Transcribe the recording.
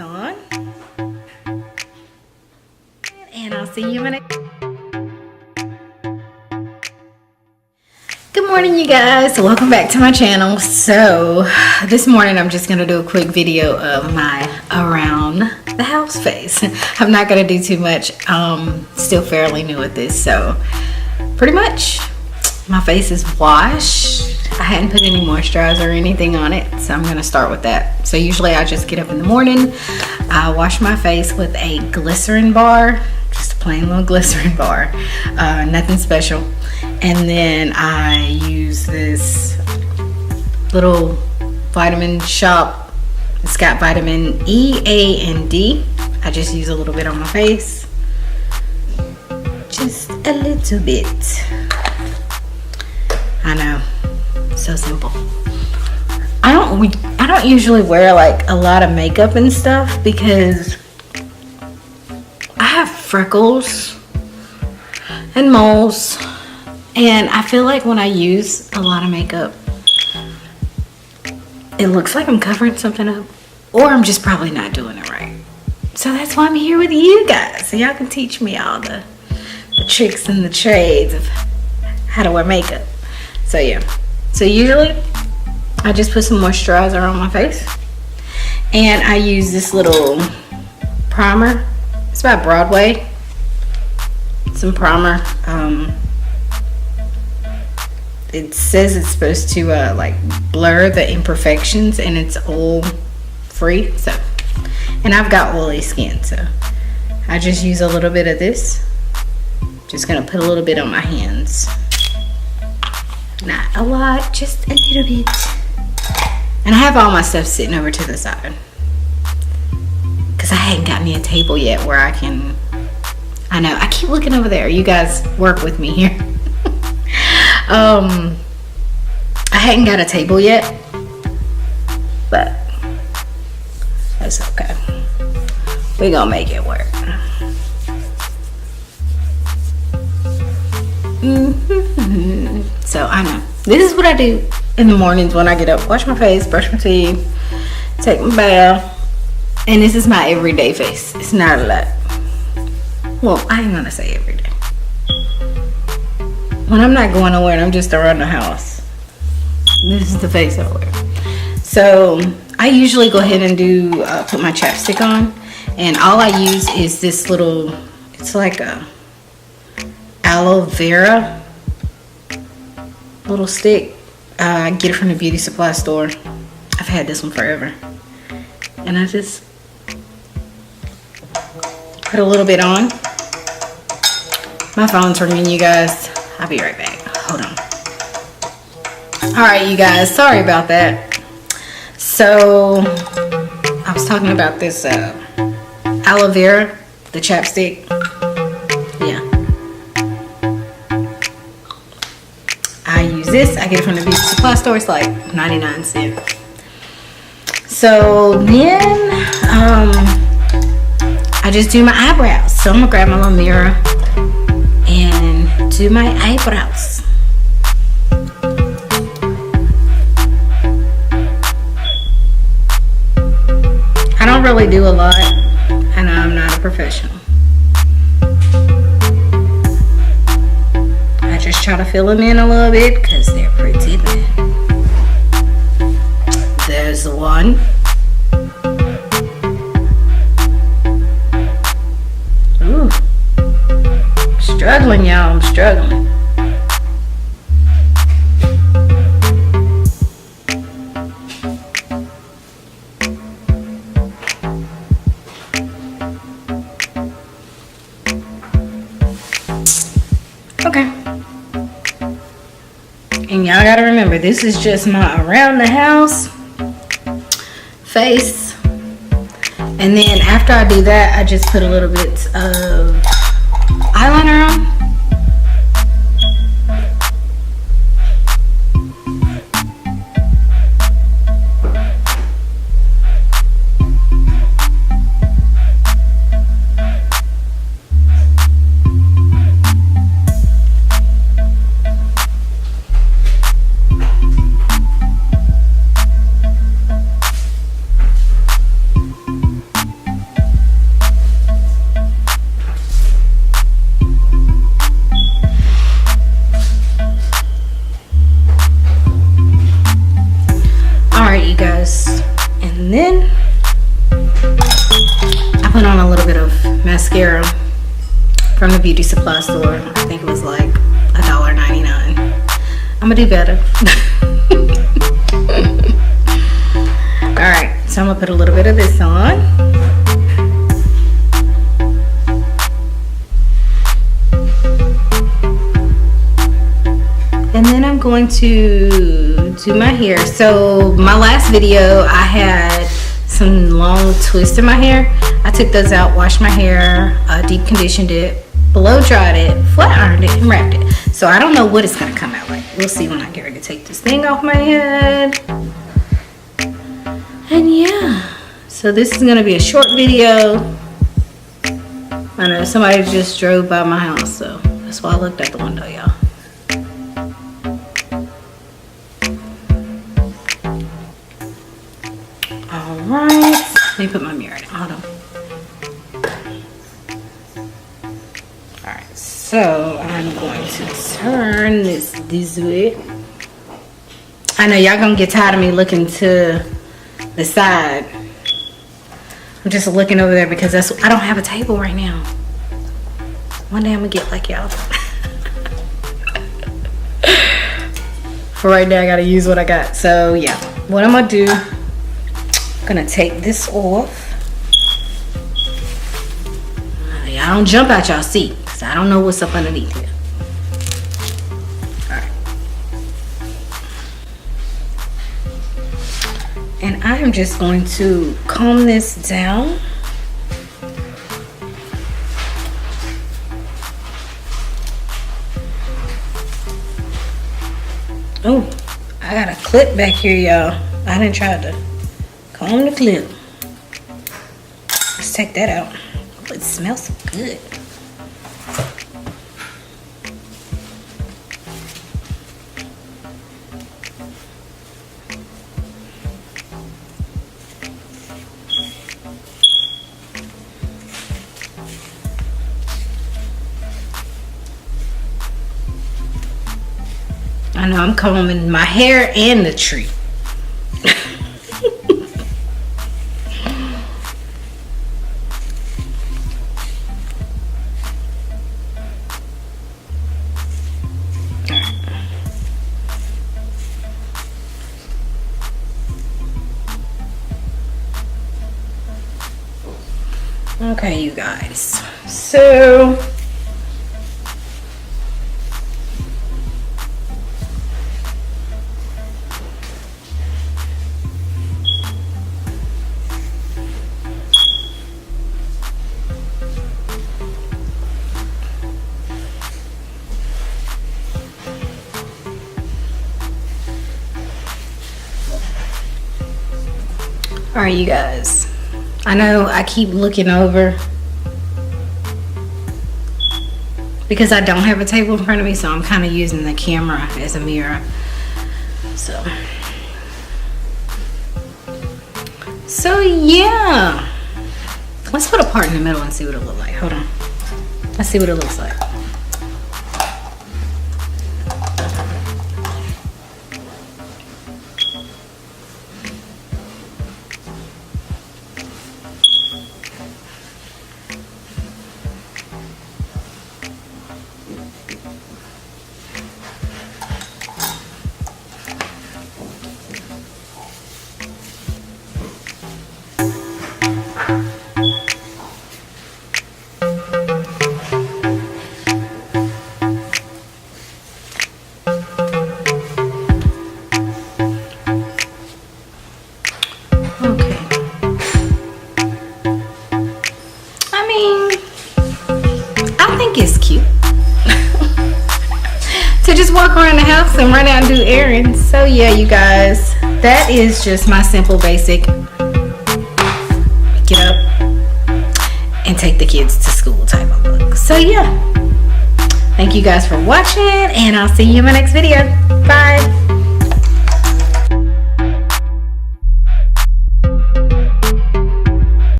on. And I'll see you in a... Good morning, you guys. Welcome back to my channel. So this morning I'm just gonna do a quick video of my around the house face. I'm not gonna do too much. Still fairly new at this, so pretty much my face is washed. I hadn't put any moisturizer or anything on it, so I'm gonna start with that. So usually I just get up in the morning, I wash my face with a glycerin bar, just a plain little glycerin bar, nothing special. And then I use this little vitamin shop. It's got vitamin E, A, and D. I just use a little bit on my face, just a little bit. I know, so simple. I don't usually wear like a lot of makeup and stuff because I have freckles and moles, and I feel like when I use a lot of makeup, it looks like I'm covering something up, or I'm just probably not doing it right. So that's why I'm here with you guys, so y'all can teach me all the tricks and the trades of how to wear makeup. So yeah, so usually I just put some moisturizer on my face, and I use this little primer. It's by Broadway. Some primer. It says it's supposed to like blur the imperfections, and it's oil free. So, and I've got oily skin, so I just use a little bit of this. Just gonna put a little bit on my hands. Not a lot, just a little bit. And I have all my stuff sitting over to the side, because I hadn't got me a table yet where I can, I know, I keep looking over there. You guys work with me here. I hadn't got a table yet, but that's okay. We're gonna make it work. So I know this is what I do in the mornings when I get up: wash my face, brush my teeth, take my bath, and this is my everyday face. It's not a lot. Well, I ain't gonna say every day. When I'm not going nowhere and I'm just around the house, this is the face I wear. So I usually go ahead and do put my chapstick on, and all I use is this little, it's like a aloe vera little stick. I get it from the beauty supply store. I've had this one forever, and I just put a little bit on. My phone's ringing, you guys. I'll be right back. Hold on. All right, you guys, sorry about that. So I was talking about this aloe vera, the chapstick. Yeah, I use this. I get it from the beauty supply store. It's like 99 cents. So then I just do my eyebrows. So I'm gonna grab my little mirror and do my eyebrows. I don't really do a lot, and I'm not a professional. I just try to fill them in a little bit because they're pretty thin. There's one. Ooh. Struggling, y'all. I'm struggling. Okay. And y'all gotta remember, this is just my around the house face. And then after I do that, I just put a little bit of eyeliner on. mascara from the beauty supply store. I think it was like $1.99. I'm gonna do better. Alright, so I'm gonna put a little bit of this on. And then I'm going to do my hair. So my last video, I had some long twists in my hair. I took those out, washed my hair, deep conditioned it, blow dried it, flat ironed it, and wrapped it. So I don't know what it's gonna come out like. We'll see when I get ready to take this thing off my head. And yeah, so this is gonna be a short video. I know somebody just drove by my house, so that's why I looked out the window, y'all. Alright, let me put my mirror in. Hold on. Alright, so I'm going to turn this way. I know y'all gonna get tired of me looking to the side. I'm just looking over there because I don't have a table right now. One day I'm gonna get like y'all. For right now I gotta use what I got. So yeah, what I'm gonna do, I'm gonna take this off. Y'all don't jump out y'all seat because I don't know what's up underneath here. Alright. And I am just going to comb this down. Oh, I got a clip back here, y'all. I didn't try to comb the clip. Let's take that out. Oh, it smells so good. I know I'm combing my hair and the tree. Okay, you guys. So all right, you guys. I know I keep looking over because I don't have a table in front of me, so I'm kind of using the camera as a mirror. So yeah, let's put a part in the middle and see what it looks like. Hold on, let's see what it looks like. It's cute to just walk around the house and run out and do errands. So yeah, you guys, that is just my simple basic get up and take the kids to school type of look. So yeah, thank you guys for watching, and I'll see you in my next video. Bye.